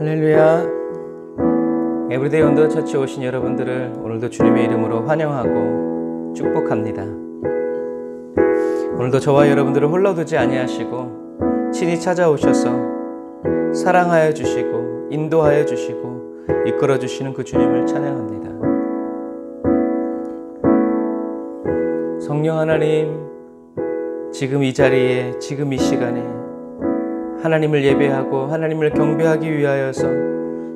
할렐루야. 에브리데이 온더 처치 오신 여러분들을 오늘도 주님의 이름으로 환영하고 축복합니다. 오늘도 저와 여러분들을 홀로 두지 아니하시고 친히 찾아오셔서 사랑하여 주시고 인도하여 주시고 이끌어 주시는 그 주님을 찬양합니다. 성령 하나님, 지금 이 자리에, 지금 이 시간에 하나님을 예배하고 하나님을 경배하기 위하여서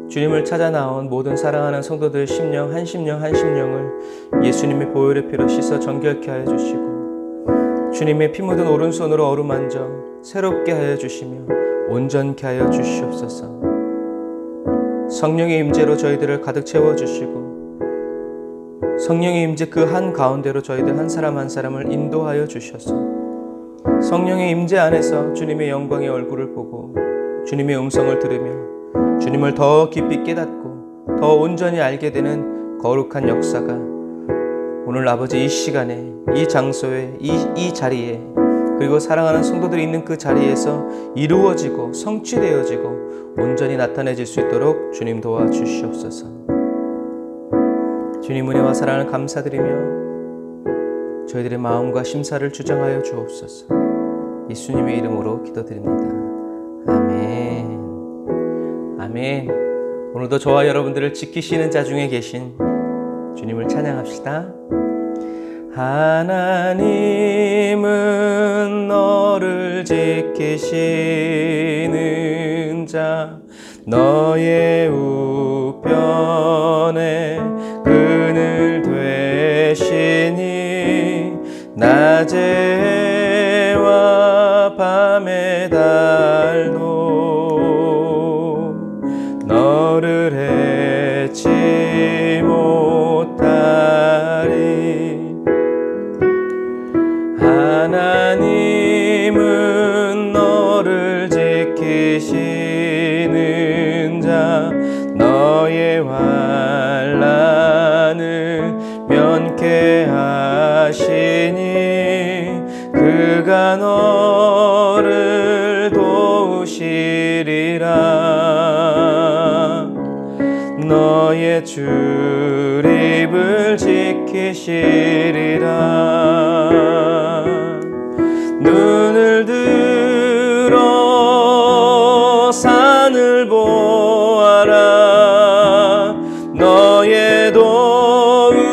주님을 찾아 나온 모든 사랑하는 성도들 심령 한 심령을 예수님의 보혈의 피로 씻어 정결케 하여 주시고 주님의 피 묻은 오른손으로 어루만져 새롭게 하여 주시며 온전케 하여 주시옵소서. 성령의 임재로 저희들을 가득 채워주시고 성령의 임재 그 한 가운데로 저희들 한 사람 한 사람을 인도하여 주셔서 성령의 임재 안에서 주님의 영광의 얼굴을 보고 주님의 음성을 들으며 주님을 더 깊이 깨닫고 더 온전히 알게 되는 거룩한 역사가 오늘 아버지 이 시간에 이 장소에 이 자리에 그리고 사랑하는 성도들이 있는 그 자리에서 이루어지고 성취되어지고 온전히 나타내질 수 있도록 주님 도와주시옵소서. 주님 은혜와 사랑을 감사드리며 저희들의 마음과 심사를 주장하여 주옵소서. 예수님의 이름으로 기도드립니다. 아멘. 아멘. 오늘도 저와 여러분들을 지키시는 자 중에 계신 주님을 찬양합시다. 하나님은 너를 지키시는 자, 너의 우편에 그늘 되시니 낮에와 밤의 달도 너를 해치 못하리. 하나님은 너를 지키시는 자, 너의 환난을 면케하시니 그가 너를 도우시리라. 너의 출입을 지키시리라. 눈을 들어 산을 보아라. 너의 도움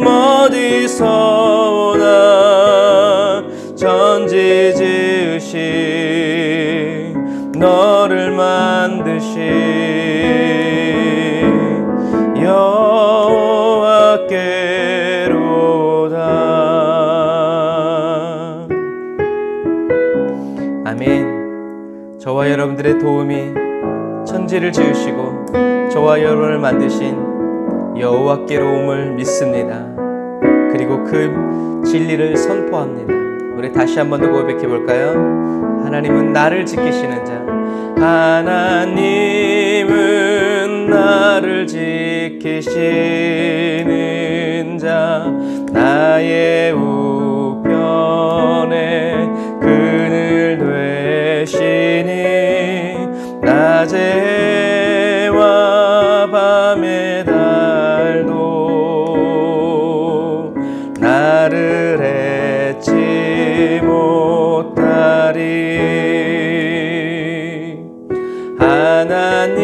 어디서 오나. 천지 지으신 너를 만드신 여호와께로다. 아멘. 저와 여러분들의 도움이 천지를 지으시고 저와 여러분을 만드신 여호와께로움을 믿습니다. 그리고 그 진리를 선포합니다. 우리 다시 한 번 더 고백해 볼까요? 하나님은 나를 지키시는 자, 하나님은 나를 지키시는 자, 나의 우편에 그늘 되시니 낮에와 밤의 달도 나를 해치 못하리.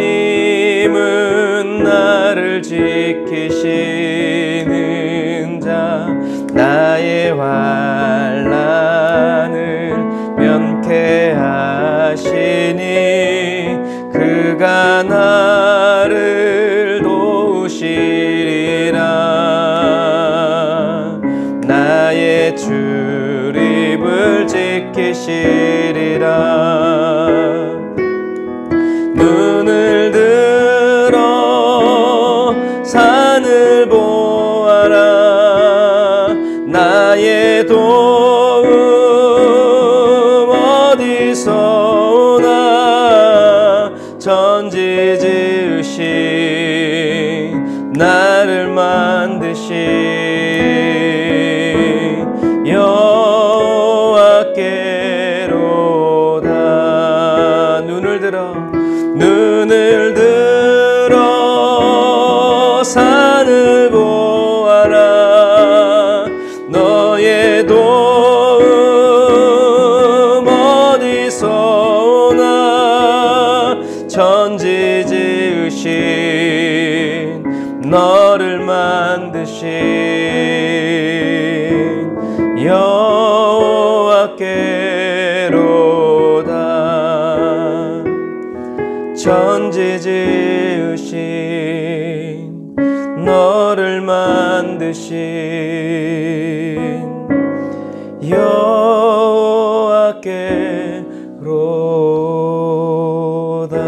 하나님은 나를 지키시는 자, 나의 환난을 면케하시니 그가 나를 도우시리라. 나의 출입을 지키시리라. 눈을 들어 산을 보아라. 나의 도움 어디서 오나. 천지 지으신 나를 만드신 여호와께로다. 눈을 들어 지으신 너를 만드신 여호와께로다. 천지 지으신 너를 만드신 여호와께로다.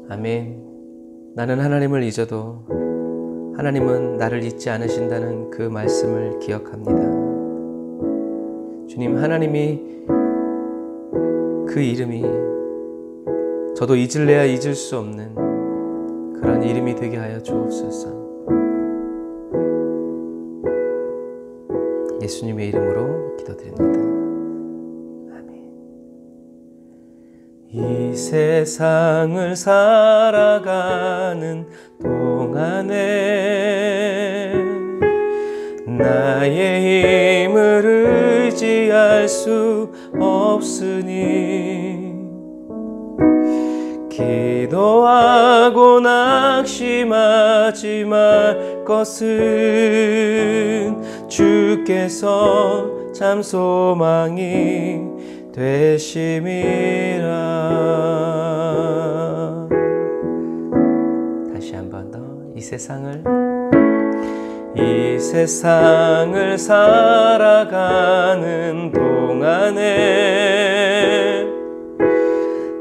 아멘. 나는 하나님을 잊어도 하나님은 나를 잊지 않으신다는 그 말씀을 기억합니다. 주님, 하나님이 그 이름이 저도 잊을래야 잊을 수 없는 그런 이름이 되게 하여 주옵소서. 예수님의 이름으로 기도드립니다. 아멘. 이 세상을 살아가는 동안에 나의 힘을 의지할 수 없으니 기도하고 낙심하지 말 것은 주께서 참 소망이 되심이라. 다시 한 번 더. 이 세상을 살아가는 동안에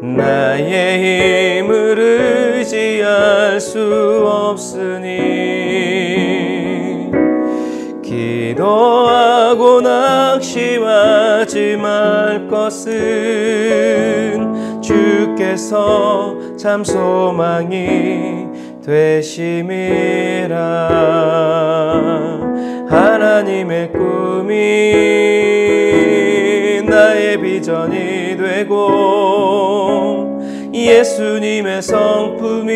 나의 힘을 의지할 수 없으니 기도하고 낙심하지 말 것은 주께서 참 소망이 되심이라. 하나님의 꿈이 나의 비전이 되고 예수님의 성품이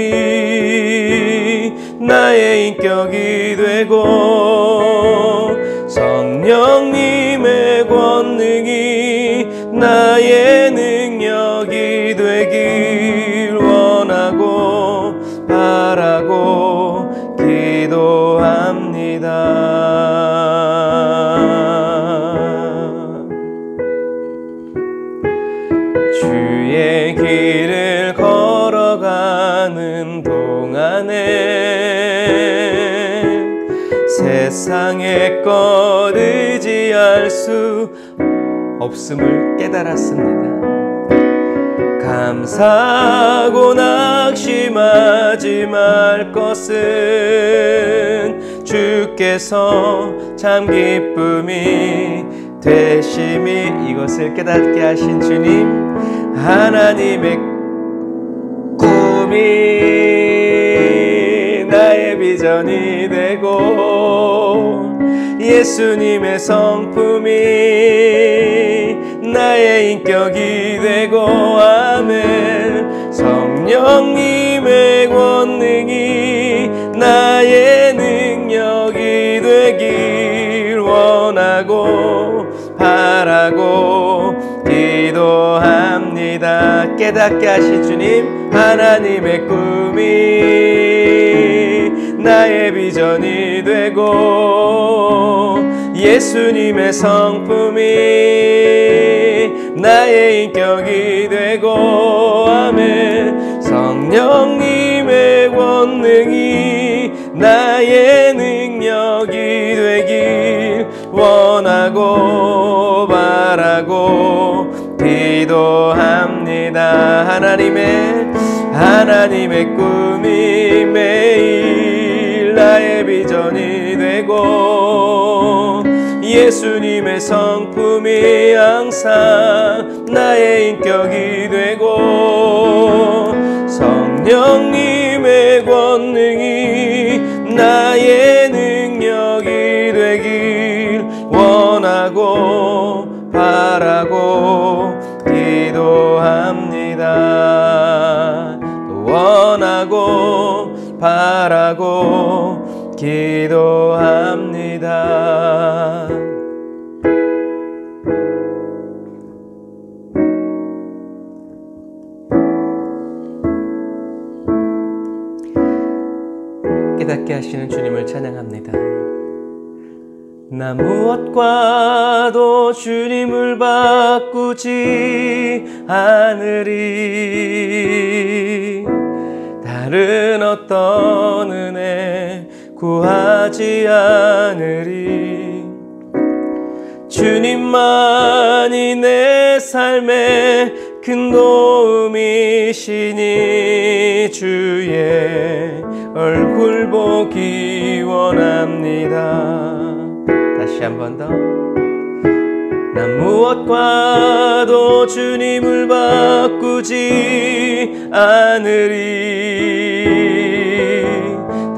나의 인격이 되고 성령님의 권능이 나의 능력이 되길 원하고 바라고 기도합니다. 주의 길을 걸어가는 동안에 세상의 것 의지할 수 없음을 깨달았습니다. 감사하고 낙심하지 말 것은 주께서 참 기쁨이 되심이. 이것을 깨닫게 하신 주님, 하나님의 꿈이 나의 비전이 되고 예수님의 성품이 나의 인격이 되고 아멘. 성령님의 권능이 나의 능력이 되길 원하고 바라고 기도합니다. 깨닫게 하신 주님, 하나님의 꿈이 나의 비전이 되고 예수님의 성품이 나의 인격이 되고 아멘. 성령님의 권능이 나의 능력이 되길 원하고 바라고 기도합니다. 하나님의 꿈이 매일 나의 비전이 되고 예수님의 성품이 항상 나의 인격이 되고 성령님의 권능이 나의 능력이 되길 원하고 바라고 기도합니다. 또 원하고 바라고 기도합니다. 깨닫게 하시는 주님을 찬양합니다. 나 무엇과도 주님을 바꾸지 않으리. 다른 어떤 은혜 구하지 않으리. 주님만이 내 삶에 큰 도움이시니 주의 얼굴 보기 원합니다. 다시 한 번 더. 난 무엇과도 주님을 바꾸지 않으리.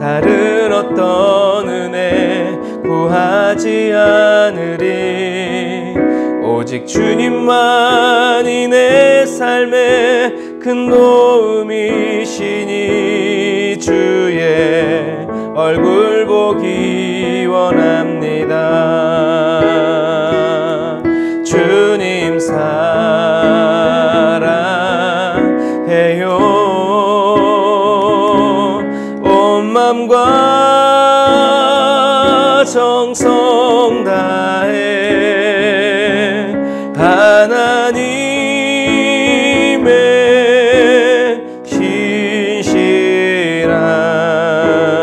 다른 어떤 은혜 구하지 않으리. 오직 주님만이 내 삶에 큰 도움이시니 주의 얼굴 보기 원합니다. 주님 사랑해요. 온 맘과 정성 다해 하나님의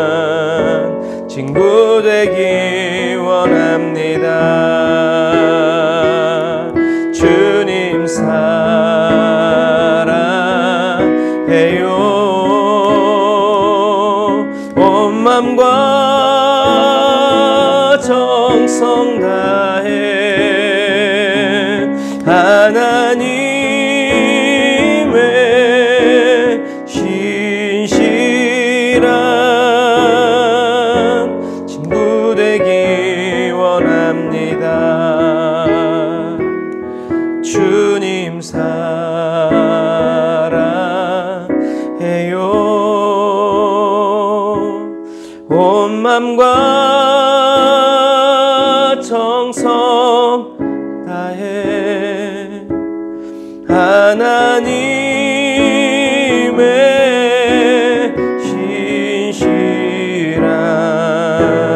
신실한 친구 되기 원합니다. 주님 사랑해요. 온 맘과 정성 다해 하나님의 신실한 친구 되기 원합니다. 주님 사랑해요. 온 맘과 정성 다해 하나님의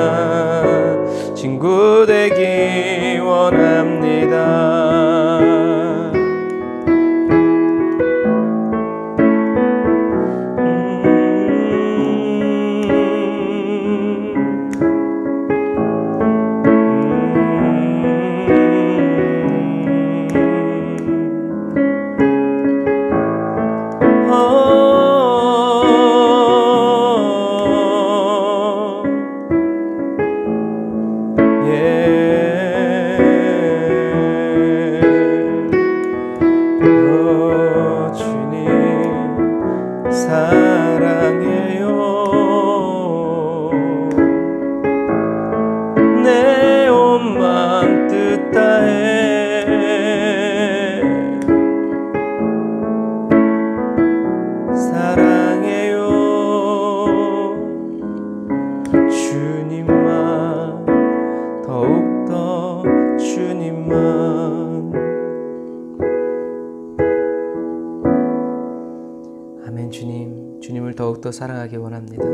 신실한 친구 되기 원합니다. 아멘. 주님을 더욱더 사랑하기 원합니다.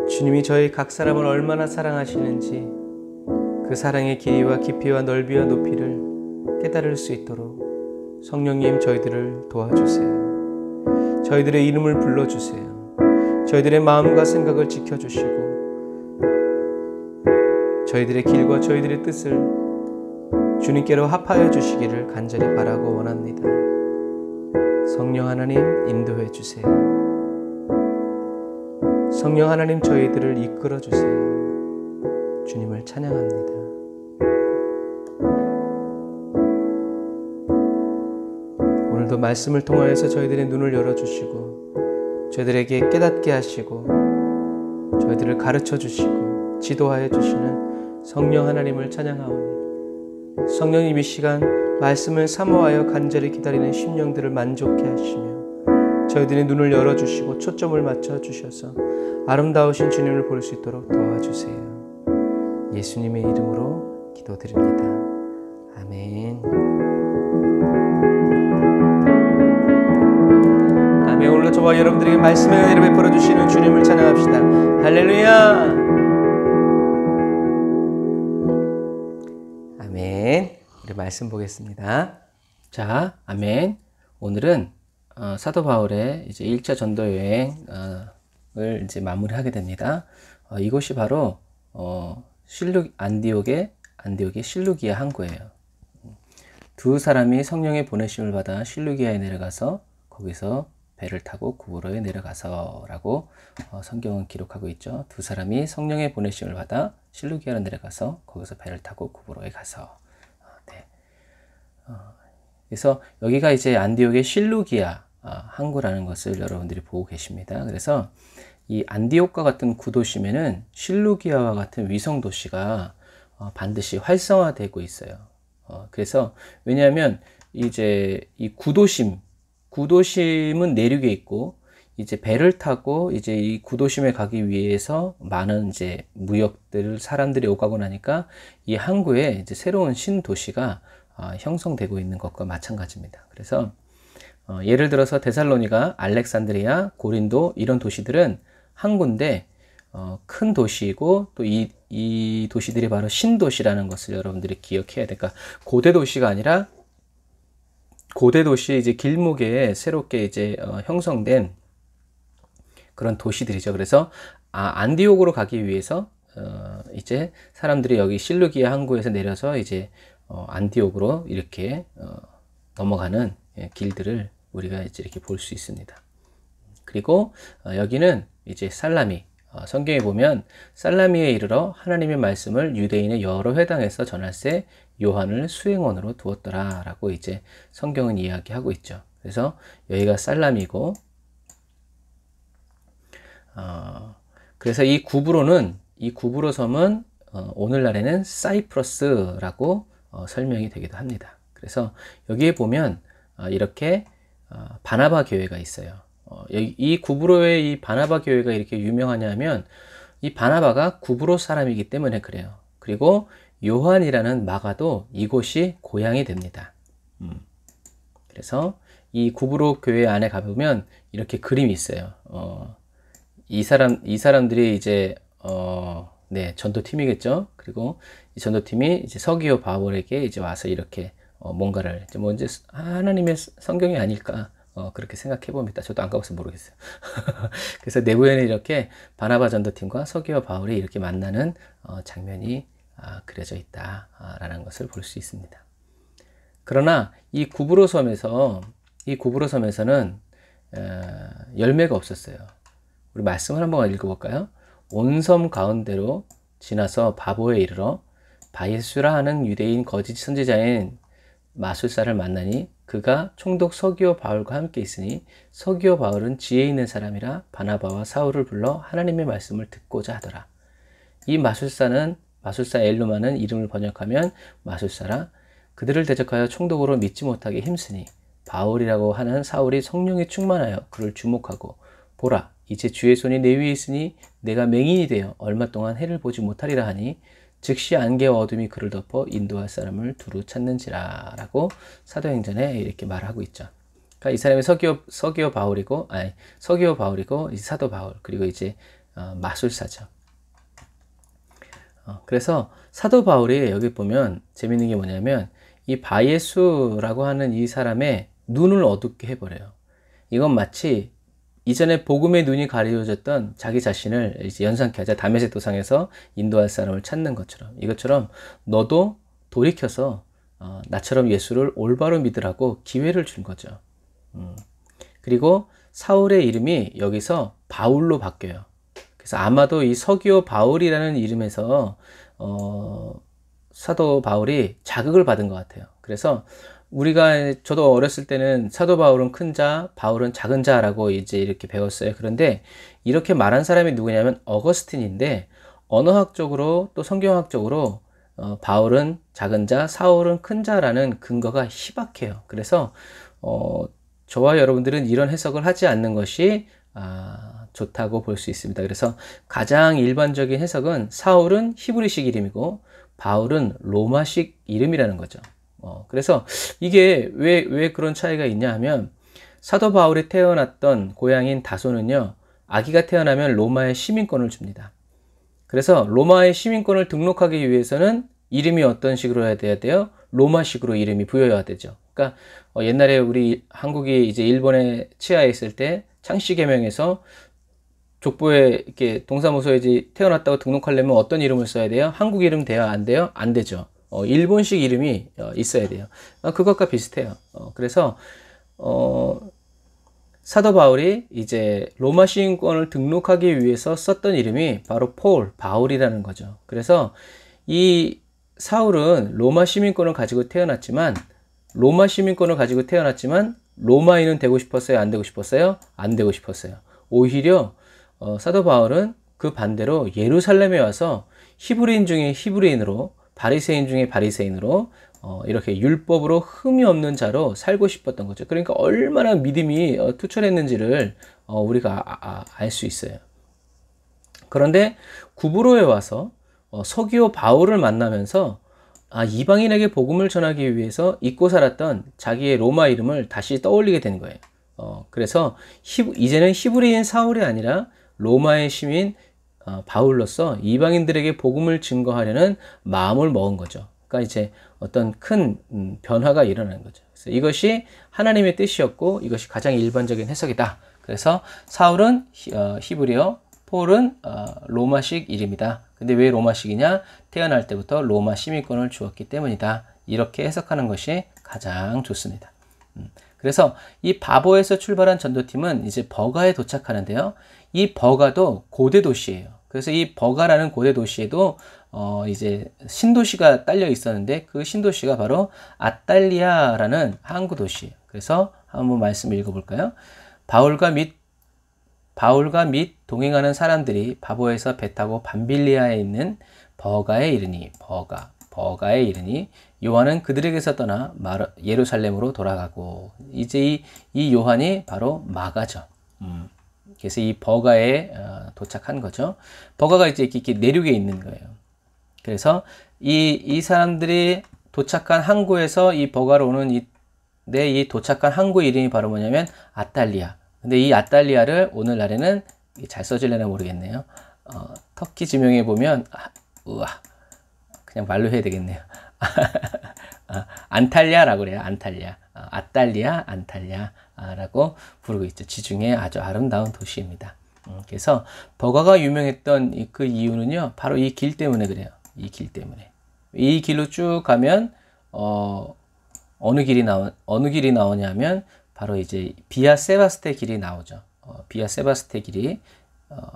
주님이 저희 각 사람을 얼마나 사랑하시는지 그 사랑의 길이와 깊이와 넓이와 높이를 깨달을 수 있도록 성령님 저희들을 도와주세요. 저희들의 이름을 불러주세요. 저희들의 마음과 생각을 지켜주시고 저희들의 길과 저희들의 뜻을 주님께로 합하여 주시기를 간절히 바라고 원합니다. 성령 하나님 인도해 주세요. 성령 하나님 저희들을 이끌어 주세요. 주님을 찬양합니다. 오늘도 말씀을 통하여서 저희들의 눈을 열어주시고 저희들에게 깨닫게 하시고 저희들을 가르쳐 주시고 지도하여 주시는 성령 하나님을 찬양하오니 성령님 이 시간 말씀을 사모하여 간절히 기다리는 심령들을 만족해 하시며 저희들의 눈을 열어주시고 초점을 맞춰주셔서 아름다우신 주님을 볼 수 있도록 도와주세요. 예수님의 이름으로 기도드립니다. 아멘. 아멘. 오늘도 저와 여러분들에게 말씀의 은혜를 베풀어 주시는 주님을 찬양합시다. 할렐루야. 아멘. 우리 말씀 보겠습니다. 자, 아멘. 오늘은 사도 바울의 이제 1차 전도 여행을 이제 마무리하게 됩니다. 이곳이 바로 안디옥의 실루기아 항구예요. 두 사람이 성령의 보내심을 받아 실루기아에 내려가서 거기서 배를 타고 구브로에 내려가서라고 성경은 기록하고 있죠. 두 사람이 성령의 보내심을 받아 실루기아로 내려가서 거기서 배를 타고 구브로에 가서. 네. 그래서 여기가 이제 안디옥의 실루기아 항구라는 것을 여러분들이 보고 계십니다. 그래서 이 안디옥과 같은 구도심에는 실루기아와 같은 위성 도시가 반드시 활성화되고 있어요. 그래서 왜냐하면 이제 이 구도심은 내륙에 있고 이제 배를 타고 이제 이 구도심에 가기 위해서 많은 이제 사람들이 오가고 나니까 이 항구에 이제 새로운 신도시가 형성되고 있는 것과 마찬가지입니다. 그래서 예를 들어서 데살로니가, 알렉산드리아, 고린도 이런 도시들은 항구인데 큰 도시이고 또 이 도시들이 바로 신도시라는 것을 여러분들이 기억해야 돼요. 그러니까 고대 도시가 아니라 고대 도시 이제 길목에 새롭게 이제 형성된 그런 도시들이죠. 그래서 안디옥으로 가기 위해서 이제 사람들이 여기 실루기아 항구에서 내려서 이제 안디옥으로 이렇게 넘어가는 길들을 우리가 이제 이렇게 볼 수 있습니다. 그리고 여기는 이제 살라미, 성경에 보면 살라미에 이르러 하나님의 말씀을 유대인의 여러 회당에서 전할세 요한을 수행원으로 두었더라 라고 이제 성경은 이야기하고 있죠. 그래서 여기가 살라미고 그래서 이 구브로 섬은 오늘날에는 사이프러스라고 설명이 되기도 합니다. 그래서 여기에 보면 이렇게 바나바 교회가 있어요. 이 구브로의 이 바나바 교회가 이렇게 유명하냐면 이 바나바가 구브로 사람이기 때문에 그래요. 그리고 요한이라는 마가도 이곳이 고향이 됩니다. 그래서 이 구브로 교회 안에 가보면 이렇게 그림이 있어요. 이 사람들이 이제 네, 전도팀이겠죠. 그리고 이 전도팀이 이제 서기오 바울에게 이제 와서 이렇게 뭔가를 이제 하나님의 성경이 아닐까 그렇게 생각해 봅니다. 저도 안 가봐서 모르겠어요. 그래서 내부에는 이렇게 바나바 전도팀과 서기오 바울이 이렇게 만나는 장면이 그려져 있다라는 것을 볼 수 있습니다. 그러나 이 구브로 섬에서는 열매가 없었어요. 우리 말씀을 한번 읽어볼까요? 온 섬 가운데로 지나서 바보에 이르러 바예수라 하는 유대인 거짓 선지자인 마술사를 만나니 그가 총독 서기오 바울과 함께 있으니 서기오 바울은 지혜 있는 사람이라 바나바와 사울을 불러 하나님의 말씀을 듣고자 하더라. 이 마술사 엘루마는 이름을 번역하면 마술사라. 그들을 대적하여 총독으로 믿지 못하게 힘쓰니 바울이라고 하는 사울이 성령에 충만하여 그를 주목하고 보라 이제 주의 손이 내 위에 있으니 내가 맹인이 되어 얼마 동안 해를 보지 못하리라 하니 즉시 안개와 어둠이 그를 덮어 인도할 사람을 두루 찾는지라 라고 사도행전에 이렇게 말하고 있죠. 그러니까 이 사람이 서기오 바울이고 이 사도 바울 그리고 이제 마술사죠. 그래서 사도 바울이 여기 보면 재밌는 게 뭐냐면 이 바예수라고 하는 이 사람의 눈을 어둡게 해버려요. 이건 마치 이전에 복음의 눈이 가려졌던 자기 자신을 이제 연상케 하자. 다메섹 도상에서 인도할 사람을 찾는 것처럼 이것처럼 너도 돌이켜서 나처럼 예수를 올바로 믿으라고 기회를 준 거죠. 그리고 사울의 이름이 여기서 바울로 바뀌어요. 그래서 아마도 이 서기오 바울이라는 이름에서 사도 바울이 자극을 받은 것 같아요. 그래서 저도 어렸을 때는 사도 바울은 큰 자, 바울은 작은 자라고 이제 이렇게 배웠어요. 그런데 이렇게 말한 사람이 누구냐면 어거스틴인데 언어학적으로 또 성경학적으로 바울은 작은 자, 사울은 큰 자라는 근거가 희박해요. 그래서 저와 여러분들은 이런 해석을 하지 않는 것이 좋다고 볼 수 있습니다. 그래서 가장 일반적인 해석은 사울은 히브리식 이름이고 바울은 로마식 이름이라는 거죠. 그래서 이게 왜 그런 차이가 있냐 하면 사도 바울이 태어났던 고향인 다소는요, 아기가 태어나면 로마의 시민권을 줍니다. 그래서 로마의 시민권을 등록하기 위해서는 이름이 어떤 식으로 해야 돼요? 로마식으로 이름이 부여해야 되죠. 그러니까 옛날에 우리 한국이 이제 일본에 치하에 있을 때 창씨개명에서 족보에 이렇게 동사무소에 이제 태어났다고 등록하려면 어떤 이름을 써야 돼요? 한국 이름 돼요? 안 돼요? 안 되죠. 일본식 이름이 있어야 돼요. 그것과 비슷해요. 그래서 사도 바울이 이제 로마 시민권을 등록하기 위해서 썼던 이름이 바로 바울이라는 거죠. 그래서 이 사울은 로마 시민권을 가지고 태어났지만 로마인은 되고 싶었어요? 안 되고 싶었어요? 안 되고 싶었어요. 오히려 사도 바울은 그 반대로 예루살렘에 와서 히브리인 중에 히브리인으로, 바리새인 중에 바리새인으로 이렇게 율법으로 흠이 없는 자로 살고 싶었던 거죠. 그러니까 얼마나 믿음이 투철했는지를 우리가 알 수 있어요. 그런데 구브로에 와서 서기오 바울을 만나면서 이방인에게 복음을 전하기 위해서 잊고 살았던 자기의 로마 이름을 다시 떠올리게 된 거예요. 그래서 이제는 히브리인 사울이 아니라 로마의 시민 바울로서 이방인들에게 복음을 증거하려는 마음을 먹은 거죠. 그러니까 이제 어떤 큰 변화가 일어나는 거죠. 그래서 이것이 하나님의 뜻이었고 이것이 가장 일반적인 해석이다. 그래서 사울은 히브리어, 폴은 로마식 이름이다. 근데 왜 로마식이냐? 태어날 때부터 로마 시민권을 주었기 때문이다. 이렇게 해석하는 것이 가장 좋습니다. 그래서 이 바보에서 출발한 전도팀은 이제 버가에 도착하는데요. 이 버가도 고대 도시예요. 그래서 이 버가라는 고대 도시에도 이제 신도시가 딸려 있었는데 그 신도시가 바로 아탈리아라는 항구 도시예요. 그래서 한번 말씀 읽어볼까요? 바울과 및 동행하는 사람들이 바보에서 배 타고 밤빌리아에 있는 버가에 이르니 요한은 그들에게서 떠나 예루살렘으로 돌아가고, 이제 이 요한이 바로 마가죠. 그래서 이 버가에 도착한 거죠. 버가가 이제 이렇게 내륙에 있는 거예요. 그래서 이 사람들이 도착한 항구에서 이 버가로 오는 이 도착한 항구 이름이 바로 뭐냐면 아탈리아. 근데 이 아탈리아를 오늘날에는 잘 써질려나 모르겠네요. 터키 지명에 보면 그냥 말로 해야 되겠네요. 안탈리아라고 그래요. 안탈리아. 아탈리아, 안탈리아라고 부르고 있죠. 지중해 아주 아름다운 도시입니다. 그래서 버가가 유명했던 그 이유는요, 바로 이 길 때문에 그래요. 이 길 때문에. 이 길로 쭉 가면 어느 길이 나오냐면 바로 이제 비아 세바스테 길이 나오죠. 비아 세바스테 길이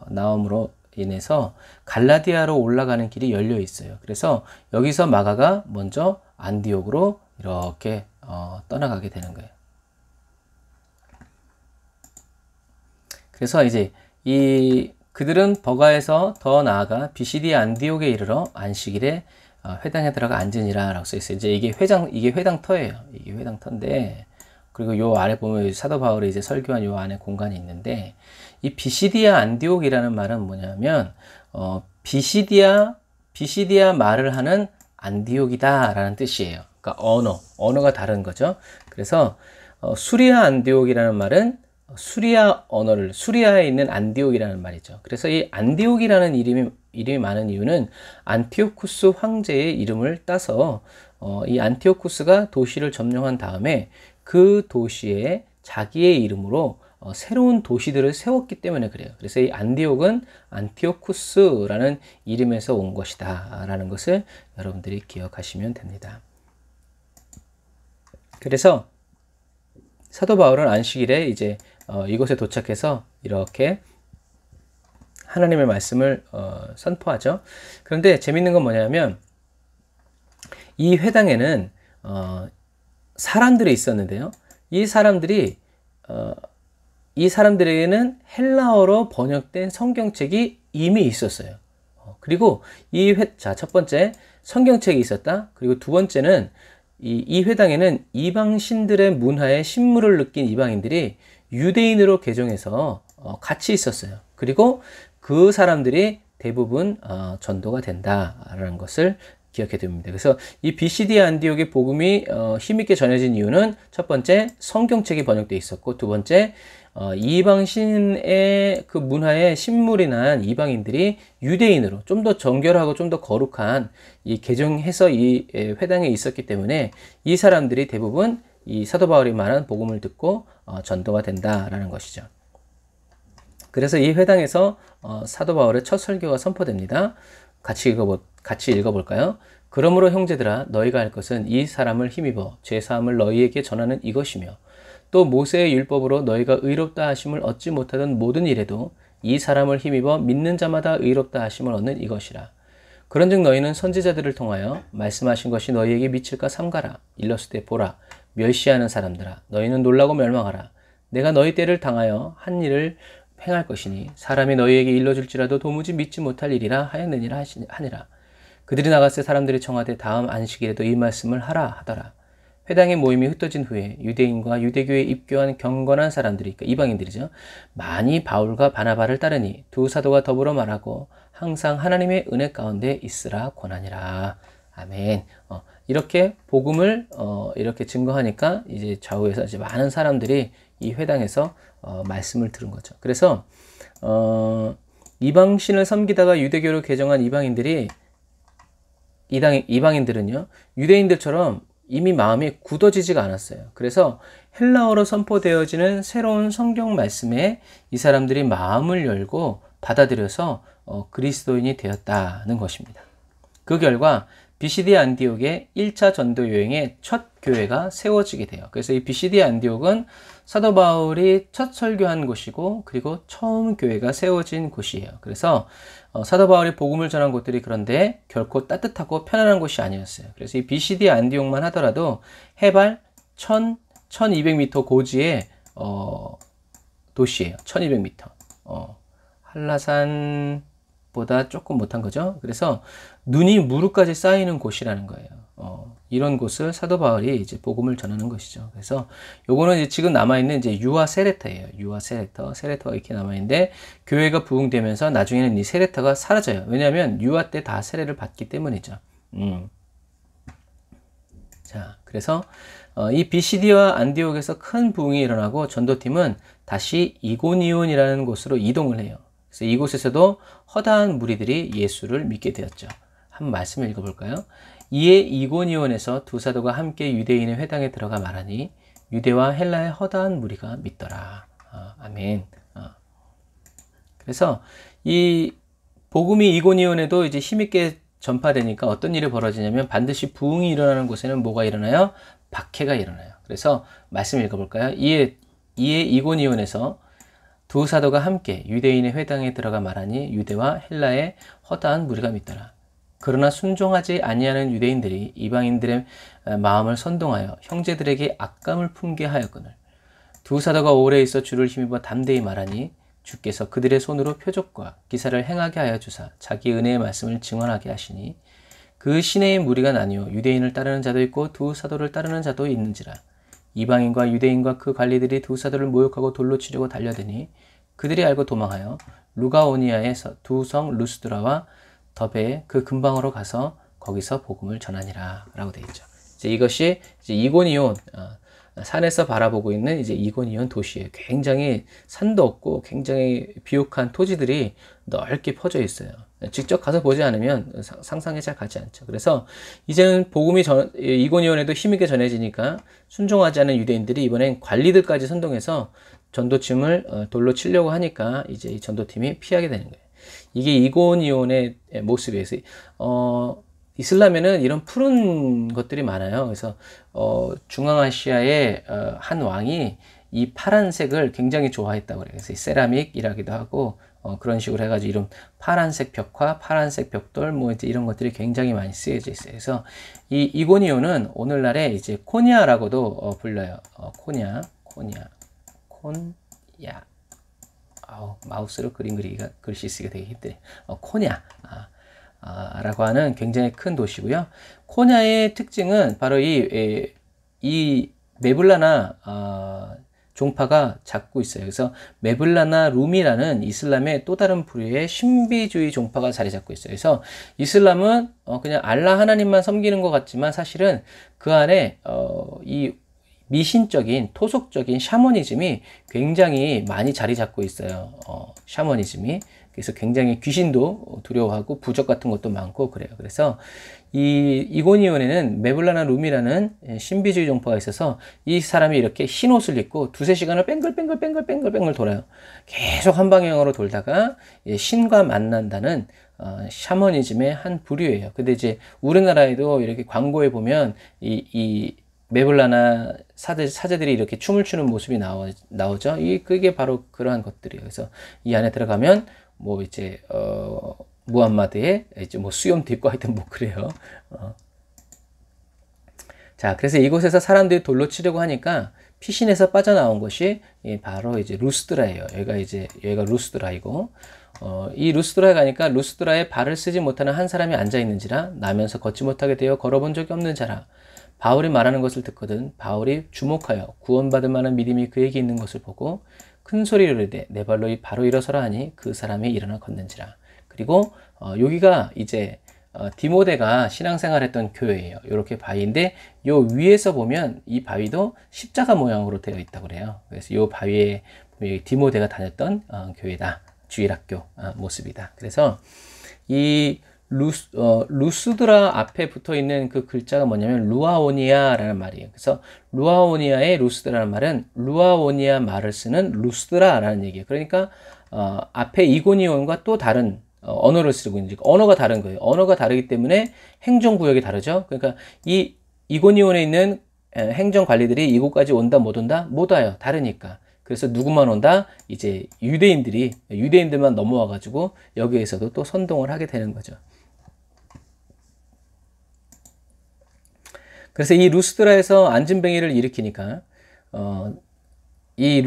나옴으로 인해서 갈라디아로 올라가는 길이 열려 있어요. 그래서 여기서 마가가 먼저 안디옥으로 이렇게 떠나가게 되는 거예요. 그래서 이제 그들은 버가에서 더 나아가 비시디아 안디옥에 이르러 안식일에 회당에 들어가 앉으니라라고 써 있어요. 이제 이게 회당터예요. 이게 회당터인데, 그리고 요 아래 보면 사도 바울이 이제 설교한 요 안에 공간이 있는데, 이 비시디아 안디옥이라는 말은 뭐냐면 비시디아 말을 하는 안디옥이다라는 뜻이에요. 그러니까 언어가 다른 거죠. 그래서 수리아 안디옥이라는 말은 수리아에 있는 안디옥이라는 말이죠. 그래서 이 안디옥이라는 이름이 많은 이유는 안티오쿠스 황제의 이름을 따서 이 안티오쿠스가 도시를 점령한 다음에 그 도시에 자기의 이름으로 새로운 도시들을 세웠기 때문에 그래요. 그래서 이 안디옥은 안티오쿠스라는 이름에서 온 것이다 라는 것을 여러분들이 기억하시면 됩니다. 그래서 사도 바울은 안식일에 이제 이곳에 도착해서 이렇게 하나님의 말씀을 선포하죠. 그런데 재밌는 건 뭐냐면 이 회당에는 사람들이 있었는데요. 이 사람들에게는 헬라어로 번역된 성경책이 이미 있었어요. 그리고 첫 번째 성경책이 있었다. 그리고 두 번째는 이 회당에는 이방 신들의 문화에 신물을 느낀 이방인들이 유대인으로 개종해서 같이 있었어요. 그리고 그 사람들이 대부분 전도가 된다라는 것을 기억해야 됩니다. 그래서 이 BCD 안디옥의 복음이 힘있게 전해진 이유는 첫 번째 성경책이 번역되어 있었고, 두 번째 이방신의 그 문화에 신물이 난 이방인들이 유대인으로 좀 더 정결하고 좀 더 거룩한 이 개종해서 이 회당에 있었기 때문에 이 사람들이 대부분 이 사도 바울이 말한 복음을 듣고 전도가 된다라는 것이죠. 그래서 이 회당에서 사도 바울의 첫 설교가 선포됩니다. 같이 읽어볼까요? 그러므로 형제들아, 너희가 할 것은 이 사람을 힘입어 죄사함을 너희에게 전하는 이것이며, 또 모세의 율법으로 너희가 의롭다 하심을 얻지 못하던 모든 일에도 이 사람을 힘입어 믿는 자마다 의롭다 하심을 얻는 이것이라. 그런즉 너희는 선지자들을 통하여 말씀하신 것이 너희에게 미칠까 삼가라. 일렀을 보라, 멸시하는 사람들아, 너희는 놀라고 멸망하라. 내가 너희 때를 당하여 한 일을 행할 것이니 사람이 너희에게 일러줄지라도 도무지 믿지 못할 일이라 하였느니라 하니라. 그들이 나갔을 사람들이 청하되 다음 안식일에도 이 말씀을 하라 하더라. 회당의 모임이 흩어진 후에 유대인과 유대교에 입교한 경건한 사람들이, 그러니까 이방인들이죠, 많이 바울과 바나바를 따르니 두 사도가 더불어 말하고 항상 하나님의 은혜 가운데 있으라 권하니라. 아멘. 이렇게 복음을 이렇게 증거하니까 이제 좌우에서 이제 많은 사람들이 이 회당에서 말씀을 들은 거죠. 그래서 이방신을 섬기다가 유대교로 개종한 이방인들은요, 유대인들처럼 이미 마음이 굳어지지가 않았어요. 그래서 헬라어로 선포되어지는 새로운 성경 말씀에 이 사람들이 마음을 열고 받아들여서 그리스도인이 되었다는 것입니다. 그 결과 BCD 안디옥의 1차 전도 여행의 첫 교회가 세워지게 돼요. 그래서 이 BCD 안디옥은 사도 바울이 첫 설교한 곳이고, 그리고 처음 교회가 세워진 곳이에요. 그래서 사도 바울이 복음을 전한 곳들이 그런데 결코 따뜻하고 편안한 곳이 아니었어요. 그래서 이 BCD 안디옥만 하더라도 해발 1200m 고지의 도시예요. 1200m. 한라산보다 조금 못한 거죠. 그래서 눈이 무릎까지 쌓이는 곳이라는 거예요. 이런 곳을 사도 바울이 이제 복음을 전하는 것이죠. 그래서 요거는 이제 지금 남아있는 이제 유아 세레터예요. 유아 세레터가 이렇게 남아있는데, 교회가 부흥되면서 나중에는 이 세레터가 사라져요. 왜냐하면 유아 때 다 세례를 받기 때문이죠. 자, 그래서 이 BCD와 안디옥에서 큰 부흥이 일어나고 전도팀은 다시 이고니온이라는 곳으로 이동을 해요. 그래서 이곳에서도 허다한 무리들이 예수를 믿게 되었죠. 한 말씀을 읽어볼까요? 이에 이고니온에서 두 사도가 함께 유대인의 회당에 들어가 말하니 유대와 헬라의 허다한 무리가 믿더라. 아멘. 그래서 이 복음이 이고니온에도 이제 힘있게 전파되니까 어떤 일이 벌어지냐면 반드시 부흥이 일어나는 곳에는 뭐가 일어나요? 박해가 일어나요. 그래서 말씀 읽어볼까요? 이에 이고니온에서 두 사도가 함께 유대인의 회당에 들어가 말하니 유대와 헬라의 허다한 무리가 믿더라. 그러나 순종하지 아니하는 유대인들이 이방인들의 마음을 선동하여 형제들에게 악감을 품게 하였거늘 두 사도가 오래 있어 주를 힘입어 담대히 말하니 주께서 그들의 손으로 표적과 기사를 행하게 하여 주사 자기 은혜의 말씀을 증언하게 하시니 그 시내의 무리가 나뉘어 유대인을 따르는 자도 있고 두 사도를 따르는 자도 있는지라. 이방인과 유대인과 그 관리들이 두 사도를 모욕하고 돌로 치려고 달려드니 그들이 알고 도망하여 루가오니아에서 두 성 루스드라와 더베 그 근방으로 가서 거기서 복음을 전하니라 라고 되어 있죠. 이제 이것이 이제 이고니온, 산에서 바라보고 있는 이제 이고니온 도시에 굉장히 산도 없고 굉장히 비옥한 토지들이 넓게 퍼져 있어요. 직접 가서 보지 않으면 상상이 잘 가지 않죠. 그래서 이제는 복음이 이고니온에도 힘있게 전해지니까 순종하지 않은 유대인들이 이번엔 관리들까지 선동해서 전도팀을 돌로 치려고 하니까 이제 이 전도팀이 피하게 되는 거예요. 이게 이고니온의 모습이에요. 이슬람에는 이런 푸른 것들이 많아요. 그래서 중앙아시아의 한 왕이 이 파란색을 굉장히 좋아했다고 그래요. 그래서 세라믹이라기도 하고 그런 식으로 해가지고 이런 파란색 벽화, 파란색 벽돌 뭐 이제 이런 것들이 굉장히 많이 쓰여져 있어요. 그래서 이 이고니온은 오늘날에 이제 코냐라고도 불려요. 코냐. 마우스로 그림 그리기가 글씨 쓰기가 되게 힘들어요. 코냐 라고 하는 굉장히 큰 도시고요. 코냐의 특징은 바로 이 메블라나 종파가 잡고 있어요. 그래서 메블라나 룸이라는 이슬람의 또 다른 부류의 신비주의 종파가 자리 잡고 있어요. 그래서 이슬람은 그냥 알라 하나님만 섬기는 것 같지만 사실은 그 안에 이 미신적인 토속적인 샤머니즘이 굉장히 많이 자리 잡고 있어요. 샤머니즘이. 그래서 굉장히 귀신도 두려워하고 부적 같은 것도 많고 그래요. 그래서 이 이고니온에는 메블라나 룸이라는 신비주의 종파가 있어서 이 사람이 이렇게 흰 옷을 입고 두세 시간을 뺑글뺑글 돌아요. 계속 한 방향으로 돌다가 신과 만난다는 샤머니즘의 한 부류예요. 근데 이제 우리나라에도 이렇게 광고에 보면 이 메블라나 사제들이 이렇게 춤을 추는 모습이 나오죠. 그게 바로 그러한 것들이에요. 그래서 이 안에 들어가면 뭐 이제 무함마드의 이제 뭐 수염도 있고 하여튼 뭐 그래요. 자, 그래서 이곳에서 사람들이 돌로 치려고 하니까 피신에서 빠져나온 것이 바로 이제 루스드라예요. 여기가 루스드라이고, 이 루스드라에 가니까 루스드라에 발을 쓰지 못하는 한 사람이 앉아 있는지라 나면서 걷지 못하게 되어 걸어본 적이 없는 자라. 바울이 말하는 것을 듣거든 바울이 주목하여 구원받을 만한 믿음이 그에게 있는 것을 보고 큰 소리로 이르되 내 발로 바로 일어서라 하니 그 사람이 일어나 걷는지라. 그리고 여기가 이제 디모데가 신앙생활했던 교회예요. 이렇게 바위인데 요 위에서 보면 이 바위도 십자가 모양으로 되어 있다고 그래요. 그래서 요 바위에 디모데가 다녔던 교회다. 주일학교 모습이다. 그래서 이 루스드라 앞에 붙어 있는 그 글자가 뭐냐면 루아오니아라는 말이에요. 그래서 루아오니아의 루스드라는 말은 루아오니아 말을 쓰는 루스드라라는 얘기예요. 그러니까 앞에 이고니온과 또 다른 언어를 쓰고 있는, 언어가 다른 거예요. 언어가 다르기 때문에 행정구역이 다르죠. 그러니까 이 이고니온에 있는 행정관리들이 이곳까지 온다 못 온다? 못 와요. 다르니까. 그래서 누구만 온다? 이제 유대인들만 넘어와 가지고 여기에서도 또 선동을 하게 되는 거죠. 그래서 이 루스드라에서 안진뱅이를 일으키니까 이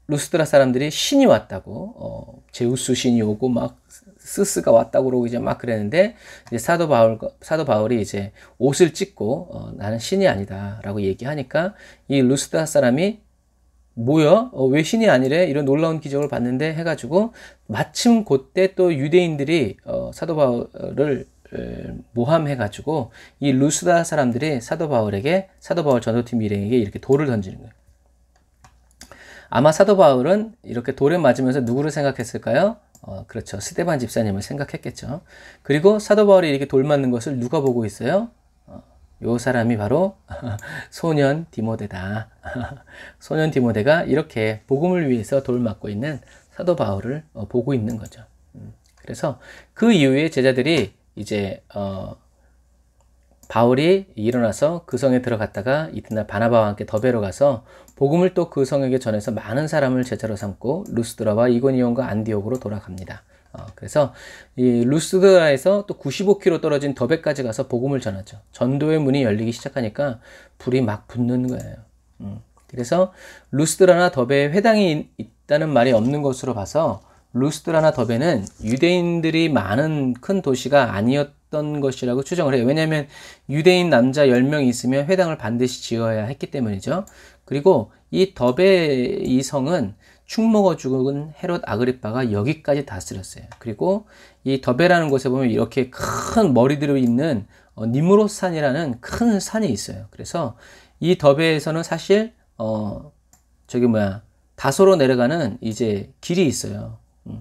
루스드라 사람들이 신이 왔다고 제우스 신이 오고 막 스스가 왔다고 그러고 이제 막 그랬는데 이제 사도 바울이 이제 옷을 찢고 나는 신이 아니다라고 얘기하니까 이 루스드라 사람이 뭐야? 왜 신이 아니래? 이런 놀라운 기적을 봤는데 해가지고 마침 그때 또 유대인들이 사도 바울을 모함해가지고 이 루스드라 사람들이 사도 바울 전도팀 일행에게 이렇게 돌을 던지는 거예요. 아마 사도 바울은 이렇게 돌에 맞으면서 누구를 생각했을까요? 그렇죠. 스데반 집사님을 생각했겠죠. 그리고 사도 바울이 이렇게 돌 맞는 것을 누가 보고 있어요? 요 사람이 바로 소년 디모데다. 소년 디모데가 이렇게 복음을 위해서 돌 맞고 있는 사도 바울을 보고 있는 거죠. 그래서 그 이후에 제자들이 이제 바울이 일어나서 그 성에 들어갔다가 이튿날 바나바와 함께 더베로 가서 복음을 또 그 성에게 전해서 많은 사람을 제자로 삼고 루스드라와 이고니온과 안디옥으로 돌아갑니다. 그래서 이 루스드라에서 또 95km 떨어진 더베까지 가서 복음을 전하죠. 전도의 문이 열리기 시작하니까 불이 막 붙는 거예요. 그래서 루스드라나 더베에 회당이 있다는 말이 없는 것으로 봐서 루스드라나 더베는 유대인들이 많은 큰 도시가 아니었던 것이라고 추정을 해요. 왜냐하면 유대인 남자 10명이 있으면 회당을 반드시 지어야 했기 때문이죠. 그리고 이 더베 이 성은 축 먹어 죽은 헤롯 아그리빠가 여기까지 다스렸어요. 그리고 이 더베라는 곳에 보면 이렇게 큰 머리들이 있는 니무롯산이라는 큰 산이 있어요. 그래서 이 더베에서는 사실 다소로 내려가는 이제 길이 있어요.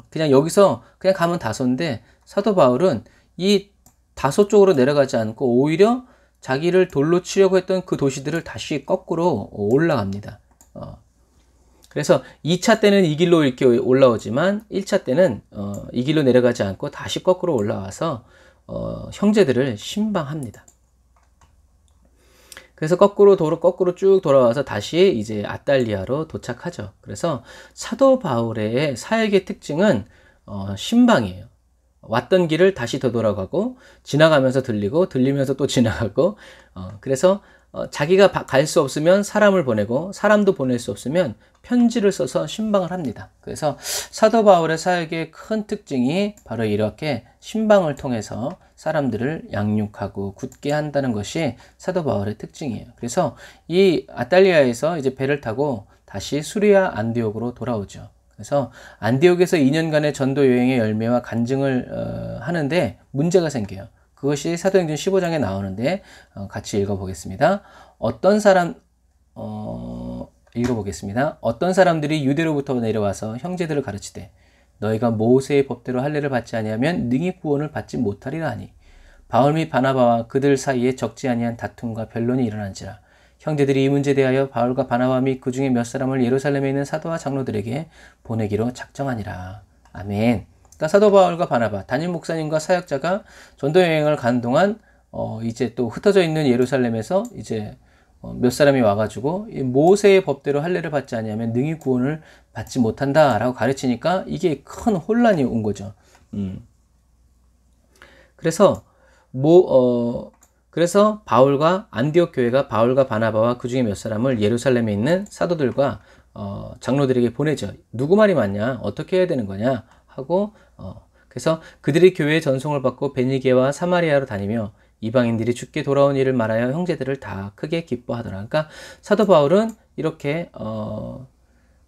그냥 여기서 그냥 가면 다소인데 사도 바울은 이 다소 쪽으로 내려가지 않고 오히려 자기를 돌로 치려고 했던 그 도시들을 다시 거꾸로 올라갑니다. 그래서 2차 때는 이 길로 이렇게 올라오지만 1차 때는 이 길로 내려가지 않고 다시 거꾸로 올라와서 형제들을 신방합니다. 그래서 거꾸로 쭉 돌아와서 다시 이제 아달리아로 도착하죠. 그래서 사도 바울의 사역의 특징은 신방이에요. 왔던 길을 다시 되돌아가고 지나가면서 들리고 들리면서 또 지나가고 그래서 자기가 갈 수 없으면 사람을 보내고 사람도 보낼 수 없으면 편지를 써서 신방을 합니다. 그래서 사도 바울의 사역의 큰 특징이 바로 이렇게 신방을 통해서 사람들을 양육하고 굳게 한다는 것이 사도 바울의 특징이에요. 그래서 이 아달리아에서 이제 배를 타고 다시 수리아 안디옥으로 돌아오죠. 그래서 안디옥에서 2년간의 전도 여행의 열매와 간증을 하는데 문제가 생겨요. 그것이 사도행전 15장에 나오는데 같이 읽어보겠습니다. 읽어보겠습니다. 어떤 사람들이 유대로부터 내려와서 형제들을 가르치되 너희가 모세의 법대로 할례를 받지 아니하면 능히 구원을 받지 못하리라 하니 바울 및 바나바와 그들 사이에 적지 아니한 다툼과 변론이 일어난지라 형제들이 이 문제에 대하여 바울과 바나바 및 그 중에 몇 사람을 예루살렘에 있는 사도와 장로들에게 보내기로 작정하니라. 아멘. 그러니까 사도 바울과 바나바, 담임 목사님과 사역자가 전도 여행을 가는 동안 이제 또 흩어져 있는 예루살렘에서 이제 몇 사람이 와가지고 모세의 법대로 할례를 받지 않으면 능히 구원을 받지 못한다라고 가르치니까 이게 큰 혼란이 온 거죠. 그래서 바울과 안디옥 교회가 바울과 바나바와 그 중에 몇 사람을 예루살렘에 있는 사도들과 장로들에게 보내죠. 누구 말이 맞냐? 어떻게 해야 되는 거냐? 하고 그래서 그들이 교회의 전송을 받고 베니게와 사마리아로 다니며 이방인들이 주께 돌아온 일을 말하여 형제들을 다 크게 기뻐하더라. 그러니까 사도 바울은 이렇게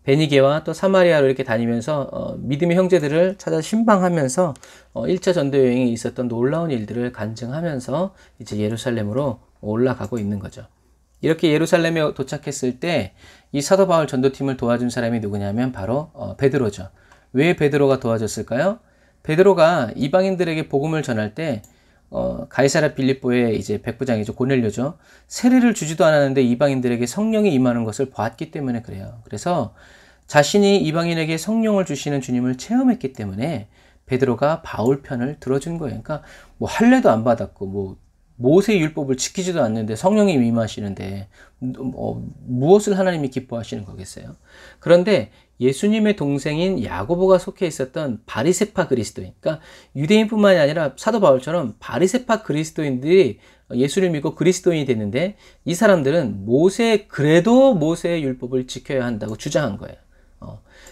베니게와 또 사마리아로 이렇게 다니면서 믿음의 형제들을 찾아 신방하면서 1차 전도 여행에 있었던 놀라운 일들을 간증하면서 이제 예루살렘으로 올라가고 있는 거죠. 이렇게 예루살렘에 도착했을 때 이 사도 바울 전도팀을 도와준 사람이 누구냐면 바로 베드로죠. 왜 베드로가 도와줬을까요? 베드로가 이방인들에게 복음을 전할 때 가이사랴 빌립보의 이제 백부장이죠. 고넬료죠. 세례를 주지도 않았는데 이방인들에게 성령이 임하는 것을 보았기 때문에 그래요. 그래서 자신이 이방인에게 성령을 주시는 주님을 체험했기 때문에 베드로가 바울 편을 들어준 거예요. 그러니까 뭐 할례도 안 받았고 뭐 모세의 율법을 지키지도 않는데 성령이 임하시는데 무엇을 하나님이 기뻐하시는 거겠어요? 그런데 예수님의 동생인 야고보가 속해 있었던 바리새파 그리스도인, 그러니까 유대인뿐만이 아니라 사도 바울처럼 바리새파 그리스도인들이 예수를 믿고 그리스도인이 됐는데 이 사람들은 그래도 모세의 율법을 지켜야 한다고 주장한 거예요.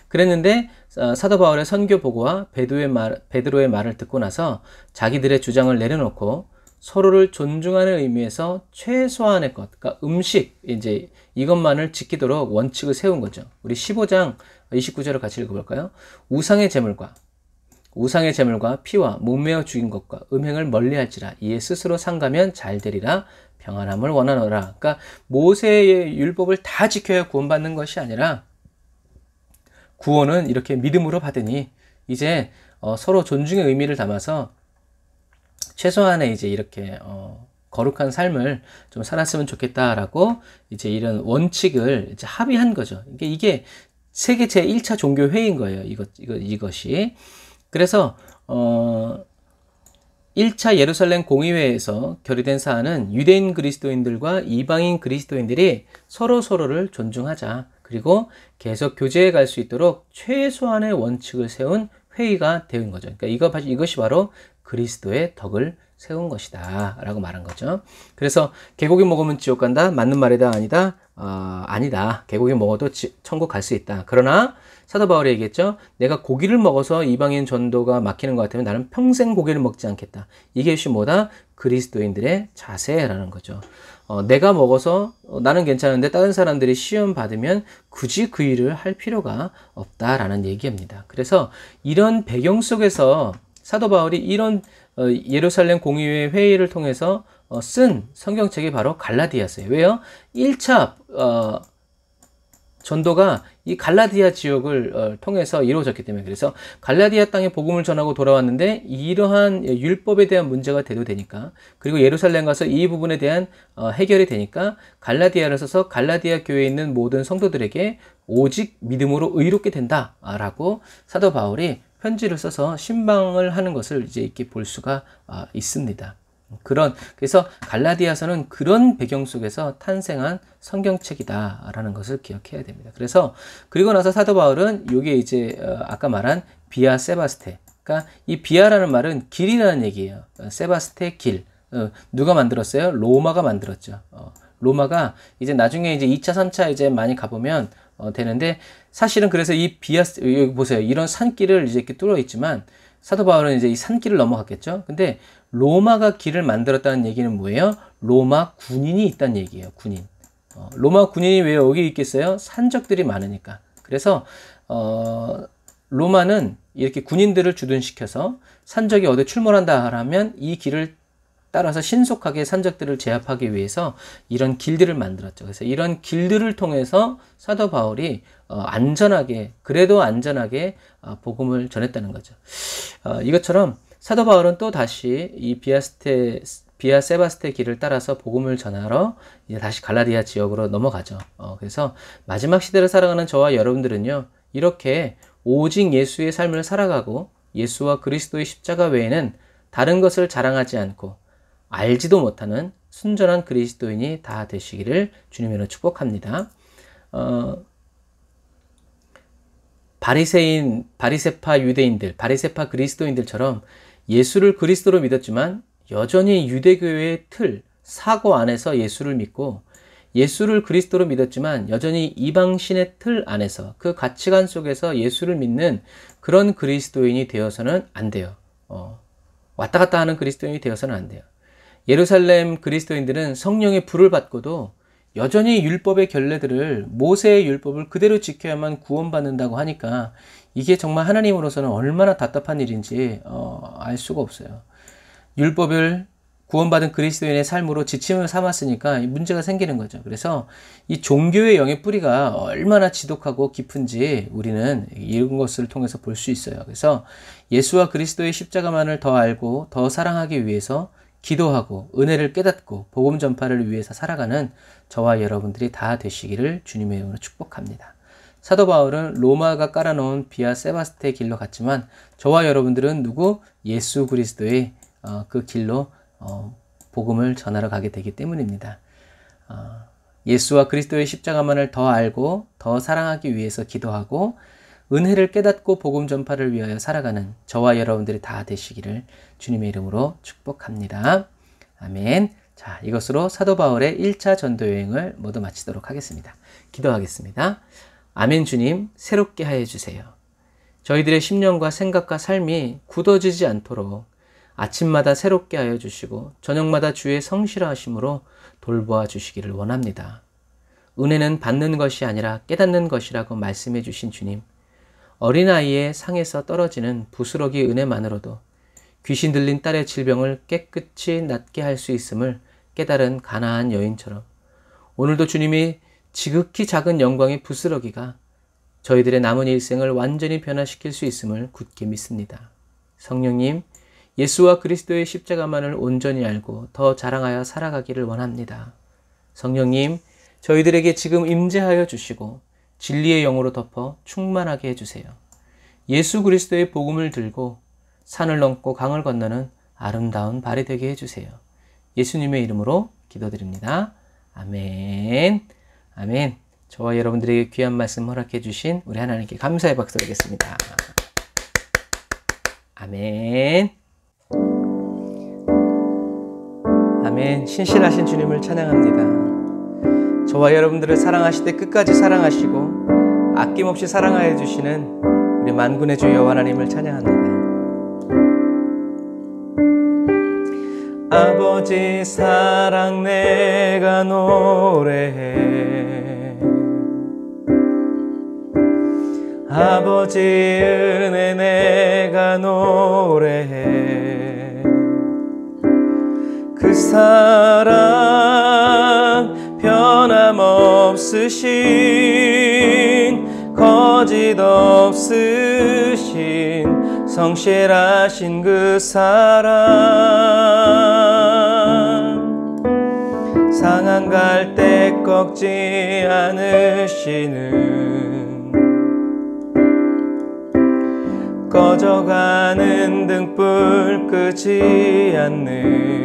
그랬는데 사도 바울의 선교 보고와 베드로의 말을 듣고 나서 자기들의 주장을 내려놓고 서로를 존중하는 의미에서 최소한의 것, 그러니까 음식, 이제 이것만을 지키도록 원칙을 세운 거죠. 우리 15장 29절을 같이 읽어볼까요? 우상의 제물과 피와 목매어 죽인 것과 음행을 멀리할지라 이에 스스로 상가면 잘 되리라 평안함을 원하노라. 그러니까 모세의 율법을 다 지켜야 구원받는 것이 아니라 구원은 이렇게 믿음으로 받으니 이제 서로 존중의 의미를 담아서 최소한의 이제 이렇게 거룩한 삶을 좀 살았으면 좋겠다라고 이제 이런 원칙을 이제 합의한 거죠. 이게 세계 제1차 종교 회의인 거예요. 이것이. 그래서 1차 예루살렘 공의회에서 결의된 사안은 유대인 그리스도인들과 이방인 그리스도인들이 서로를 존중하자. 그리고 계속 교제해 갈 수 있도록 최소한의 원칙을 세운 회의가 되는 거죠. 그러니까 이것이 바로 그리스도의 덕을 세운 것이다 라고 말한 거죠. 그래서 개고기 먹으면 지옥 간다? 맞는 말이다? 아니다? 아니다. 개고기 먹어도 천국 갈 수 있다. 그러나 사도 바울이 얘기했죠. 내가 고기를 먹어서 이방인 전도가 막히는 것 같으면 나는 평생 고기를 먹지 않겠다. 이것이 뭐다? 그리스도인들의 자세라는 거죠. 내가 먹어서 나는 괜찮은데 다른 사람들이 시험 받으면 굳이 그 일을 할 필요가 없다라는 얘기입니다. 그래서 이런 배경 속에서 사도 바울이 이런 예루살렘 공의회 회의를 통해서 쓴 성경책이 바로 갈라디아서예요. 왜요? 1차 전도가 이 갈라디아 지역을 통해서 이루어졌기 때문에. 그래서 갈라디아 땅에 복음을 전하고 돌아왔는데 이러한 율법에 대한 문제가 대두되니까, 그리고 예루살렘 가서 이 부분에 대한 해결이 되니까 갈라디아를 써서 갈라디아 교회에 있는 모든 성도들에게 오직 믿음으로 의롭게 된다라고 사도 바울이 편지를 써서 신방을 하는 것을 이제 이렇게 볼 수가 있습니다. 그래서 갈라디아서는 그런 배경 속에서 탄생한 성경책이다라는 것을 기억해야 됩니다. 그리고 나서 사도 바울은 이게 이제 아까 말한 비아 세바스테, 그러니까 이 비아라는 말은 길이라는 얘기예요. 세바스테 길. 누가 만들었어요? 로마가 만들었죠. 로마가 이제 나중에 이제 2차, 3차 이제 많이 가보면 되는데, 사실은 그래서 이 여기 보세요. 이런 산길을 이제 이렇게 뚫어 있지만 사도 바울은 이제 이 산길을 넘어갔겠죠. 근데 로마가 길을 만들었다는 얘기는 뭐예요? 로마 군인이 있다는 얘기예요. 군인. 로마 군인이 왜 여기 있겠어요? 산적들이 많으니까. 그래서 로마는 이렇게 군인들을 주둔시켜서 산적이 어디 출몰한다 하면 이 길을 따라서 신속하게 산적들을 제압하기 위해서 이런 길들을 만들었죠. 그래서 이런 길들을 통해서 사도 바울이 그래도 안전하게 복음을 전했다는 거죠. 이것처럼 사도 바울은 또 다시 이 비아 세바스테 길을 따라서 복음을 전하러 이제 다시 갈라디아 지역으로 넘어가죠. 그래서 마지막 시대를 살아가는 저와 여러분들은요, 이렇게 오직 예수의 삶을 살아가고 예수와 그리스도의 십자가 외에는 다른 것을 자랑하지 않고 알지도 못하는 순전한 그리스도인이 다 되시기를 주님으로 축복합니다. 바리새파 유대인들, 바리새파 그리스도인들처럼 예수를 그리스도로 믿었지만 여전히 유대교회의 틀, 사고 안에서 예수를 믿고 예수를 그리스도로 믿었지만 여전히 이방신의 틀 안에서 그 가치관 속에서 예수를 믿는 그런 그리스도인이 되어서는 안 돼요. 왔다 갔다 하는 그리스도인이 되어서는 안 돼요. 예루살렘 그리스도인들은 성령의 불을 받고도 여전히 율법의 결례들을, 모세의 율법을 그대로 지켜야만 구원받는다고 하니까 이게 정말 하나님으로서는 얼마나 답답한 일인지 알 수가 없어요. 율법을 구원받은 그리스도인의 삶으로 지침을 삼았으니까 문제가 생기는 거죠. 그래서 이 종교의 영의 뿌리가 얼마나 지독하고 깊은지 우리는 이런 것을 통해서 볼 수 있어요. 그래서 예수와 그리스도의 십자가만을 더 알고 더 사랑하기 위해서 기도하고 은혜를 깨닫고 복음 전파를 위해서 살아가는 저와 여러분들이 다 되시기를 주님의 이름으로 축복합니다. 사도 바울은 로마가 깔아놓은 비아 세바스테 길로 갔지만 저와 여러분들은 예수 그리스도의 그 길로 복음을 전하러 가게 되기 때문입니다. 예수와 그리스도의 십자가만을 더 알고 더 사랑하기 위해서 기도하고 은혜를 깨닫고 복음 전파를 위하여 살아가는 저와 여러분들이 다 되시기를 주님의 이름으로 축복합니다. 아멘. 자, 이것으로 사도 바울의 1차 전도 여행을 모두 마치도록 하겠습니다. 기도하겠습니다. 아멘. 주님, 새롭게 하여 주세요. 저희들의 심령과 생각과 삶이 굳어지지 않도록 아침마다 새롭게 하여 주시고 저녁마다 주의 성실하심으로 돌보아 주시기를 원합니다. 은혜는 받는 것이 아니라 깨닫는 것이라고 말씀해 주신 주님, 어린아이의 상에서 떨어지는 부스러기 은혜만으로도 귀신 들린 딸의 질병을 깨끗이 낫게 할 수 있음을 깨달은 가나안 여인처럼 오늘도 주님이 지극히 작은 영광의 부스러기가 저희들의 남은 일생을 완전히 변화시킬 수 있음을 굳게 믿습니다. 성령님, 예수와 그리스도의 십자가만을 온전히 알고 더 자랑하여 살아가기를 원합니다. 성령님, 저희들에게 지금 임재하여 주시고 진리의 영으로 덮어 충만하게 해주세요. 예수 그리스도의 복음을 들고 산을 넘고 강을 건너는 아름다운 발이 되게 해주세요. 예수님의 이름으로 기도드립니다. 아멘. 아멘. 저와 여러분들에게 귀한 말씀 허락해 주신 우리 하나님께 감사의 박수 드리겠습니다. 아멘. 아멘. 신실하신 주님을 찬양합니다. 저와 여러분들을 사랑하실 때 끝까지 사랑하시고 아낌없이 사랑하여 주시는 우리 만군의 주 여호와 하나님을 찬양합니다. 아버지 사랑 내가 노래해, 아버지 은혜 내가 노래해, 그 사랑 변함없으신 거짓 없으신 성실하신 그 사랑, 상한 갈 때 꺾지 않으시는 꺼져가는 등불 끄지 않는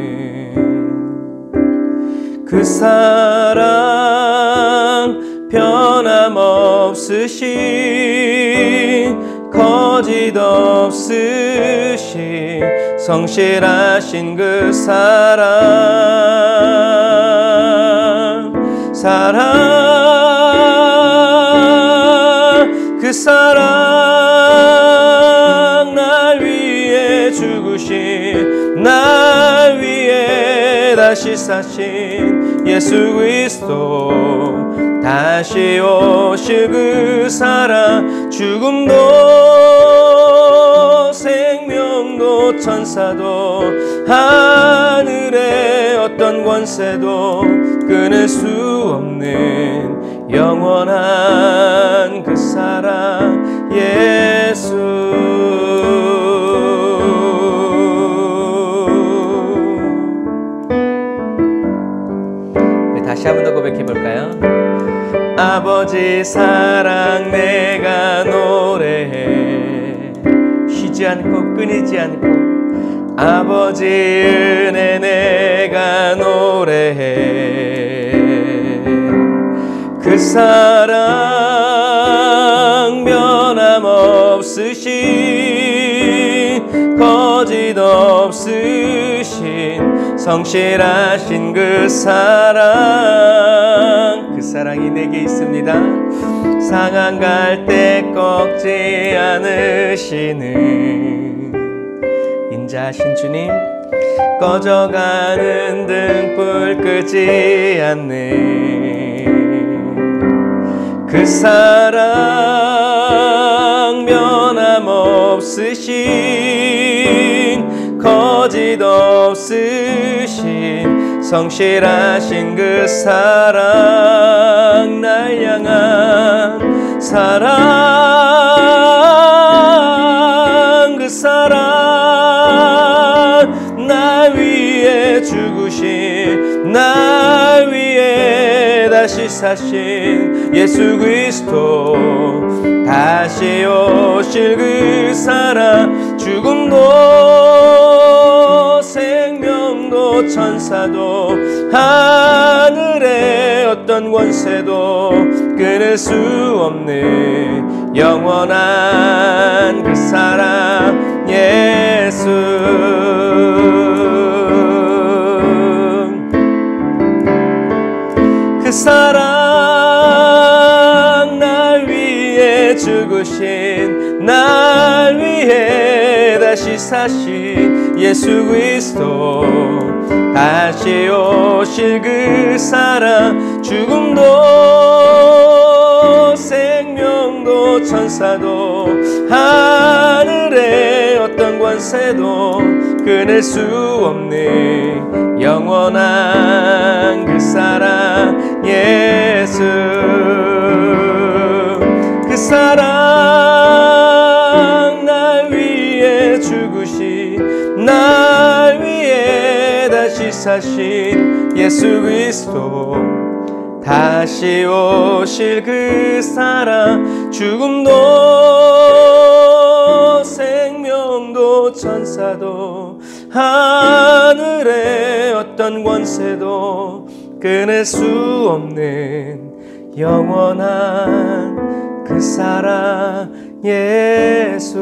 그 사랑 변함없으신 거짓 없으신 성실하신 그 사랑, 그 사랑 날 위해 죽으신, 날 위해 다시 사신 예수 그리스도, 다시 오실 그 사랑, 죽음도 생명도 천사도 하늘의 어떤 권세도 끊을 수 없는 영원한 그 사랑 예수. 다시 한 번 더 고백해 볼까요? 아버지 사랑 내가 노래해, 쉬지 않고 끊이지 않고. 아버지 은혜 내가 노래해, 그 사랑 변함없으신, 거짓 없으신, 성실하신 그 사랑, 그 사랑이 내게 있습니다. 상한 갈 때 꺾지 않으시는 인자하신 주님, 꺼져가는 등불 끄지 않는 그 사랑 변함없으신, 거짓 없으신, 성실하신 그 사랑, 날 향한 사랑, 그 사랑, 날 위해 죽으신, 날 위해 다시 사신 예수 그리스도, 다시 오실 그 사랑, 죽음도 생명도 천사도 하늘의 어떤 권세도 끊을 수 없는 영원한 그 사랑 예수. 그 사랑, 날 위해 죽으신, 날 위해 다시 사신 예수 그리스도, 다시 오실 그 사랑, 죽음도 생명도 천사도 하늘의 어떤 권세도 끊을 수 없는 영원한 그 사랑 예수. 그 사랑, 날 위해 죽으신, 날 위해 다시 사신 예수 그리스도, 다시 오실 그 사랑, 죽음도 생명도 천사도 하늘의 어떤 권세도 끊을 수 없는 영원한 그 사랑 예수.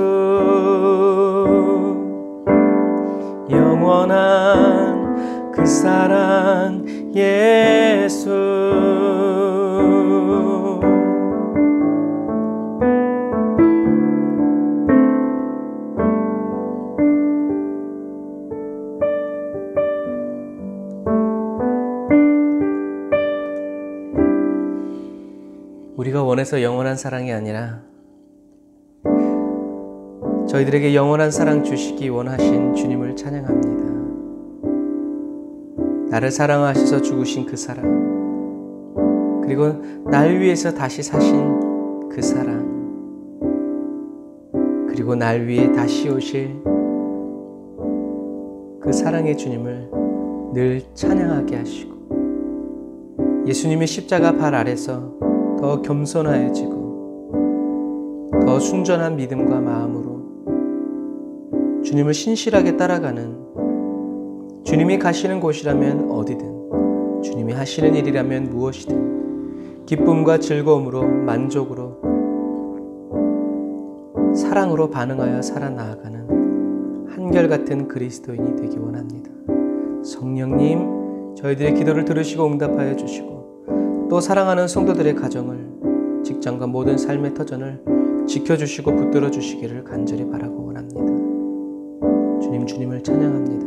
영원한 그 사랑 예수. 우리가 원해서 영원한 사랑이 아니라 저희들에게 영원한 사랑 주시기 원하신 주님을 찬양합니다. 나를 사랑하셔서 죽으신 그 사랑, 그리고 날 위해서 다시 사신 그 사랑, 그리고 날 위해 다시 오실 그 사랑의 주님을 늘 찬양하게 하시고, 예수님의 십자가 발 아래서 더 겸손해지고 더 순전한 믿음과 마음으로 주님을 신실하게 따라가는, 주님이 가시는 곳이라면 어디든, 주님이 하시는 일이라면 무엇이든 기쁨과 즐거움으로, 만족으로, 사랑으로 반응하여 살아나가는 한결같은 그리스도인이 되기 원합니다. 성령님, 저희들의 기도를 들으시고 응답하여 주시고, 또 사랑하는 성도들의 가정을, 직장과 모든 삶의 터전을 지켜주시고 붙들어 주시기를 간절히 바라고 원합니다. 주님, 주님을 찬양합니다.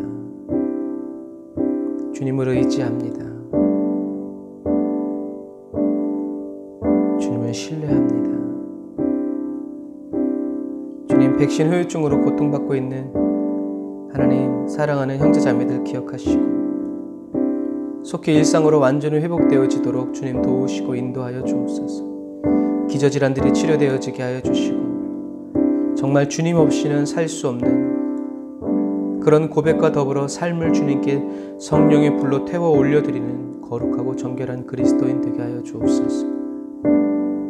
주님을 의지합니다. 주님을 신뢰합니다. 주님, 백신 후유증으로 고통받고 있는 하나님 사랑하는 형제 자매들 기억하시고 속히 일상으로 완전히 회복되어지도록 주님 도우시고 인도하여 주옵소서. 기저질환들이 치료되어지게 하여 주시고 정말 주님 없이는 살 수 없는 그런 고백과 더불어 삶을 주님께 성령의 불로 태워 올려드리는 거룩하고 정결한 그리스도인 되게 하여 주옵소서.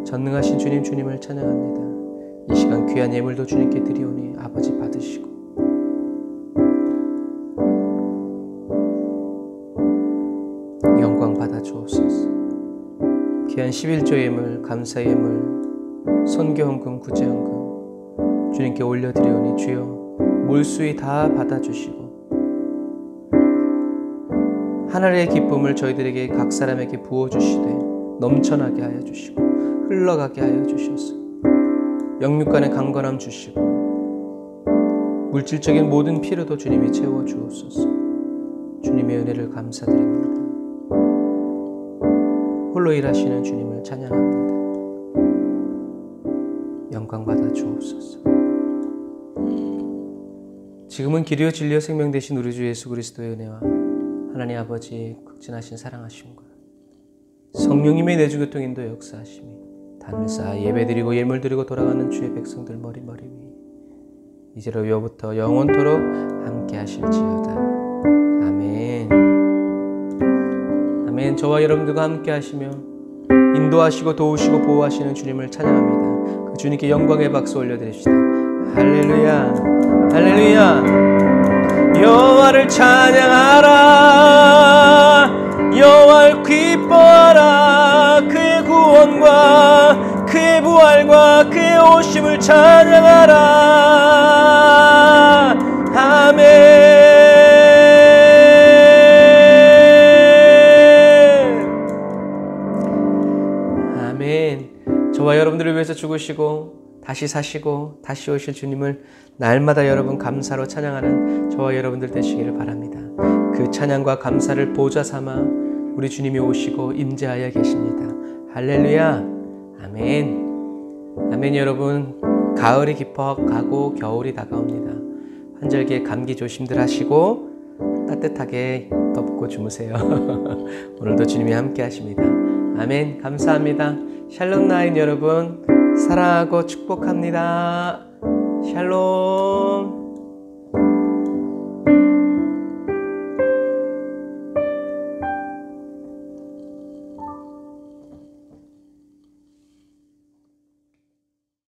전능하신 주님, 주님을 찬양합니다. 이 시간 귀한 예물도 주님께 드리오니 아버지 받으시고 영광 받아 주옵소서. 귀한 11조 예물, 감사 예물, 선교헌금, 구제헌금 주님께 올려드리오니 주여 몰수히 다 받아주시고 하늘의 기쁨을 저희들에게 각 사람에게 부어주시되 넘쳐나게 하여 주시고 흘러가게 하여 주셔서 영육간의 강건함 주시고 물질적인 모든 필요도 주님이 채워 주옵소서. 주님의 은혜를 감사드립니다. 홀로 일하시는 주님을 찬양합니다. 영광 받아 주옵소서. 지금은 길이요 진리요 생명 되신 우리 주 예수 그리스도의 은혜와 하나님 아버지의 극진하신 사랑하심과 성령님의 내주교통 인도 역사하심이 단을 쌓아 예배드리고 예물드리고 돌아가는 주의 백성들 머리 위 이제로 여부터 영원토록 함께 하실지어다. 아멘. 아멘. 저와 여러분들과 함께 하시며 인도하시고 도우시고 보호하시는 주님을 찬양합니다. 그 주님께 영광의 박수 올려드립시다. 할렐루야, 할렐루야. 여호와를 찬양하라. 여호와를 기뻐하라. 그의 구원과 그의 부활과 그의 오심을 찬양하라. 아멘. 아멘. 저와 여러분들을 위해서 죽으시고 다시 사시고 다시 오실 주님을 날마다 여러분 감사로 찬양하는 저와 여러분들 되시기를 바랍니다. 그 찬양과 감사를 보좌 삼아 우리 주님이 오시고 임재하여 계십니다. 할렐루야. 아멘. 아멘. 여러분, 가을이 깊어가고 겨울이 다가옵니다. 환절기에 감기 조심들 하시고 따뜻하게 덮고 주무세요. 오늘도 주님이 함께 하십니다. 아멘. 감사합니다. 샬롬 나인 여러분, 사랑하고 축복합니다. 샬롬.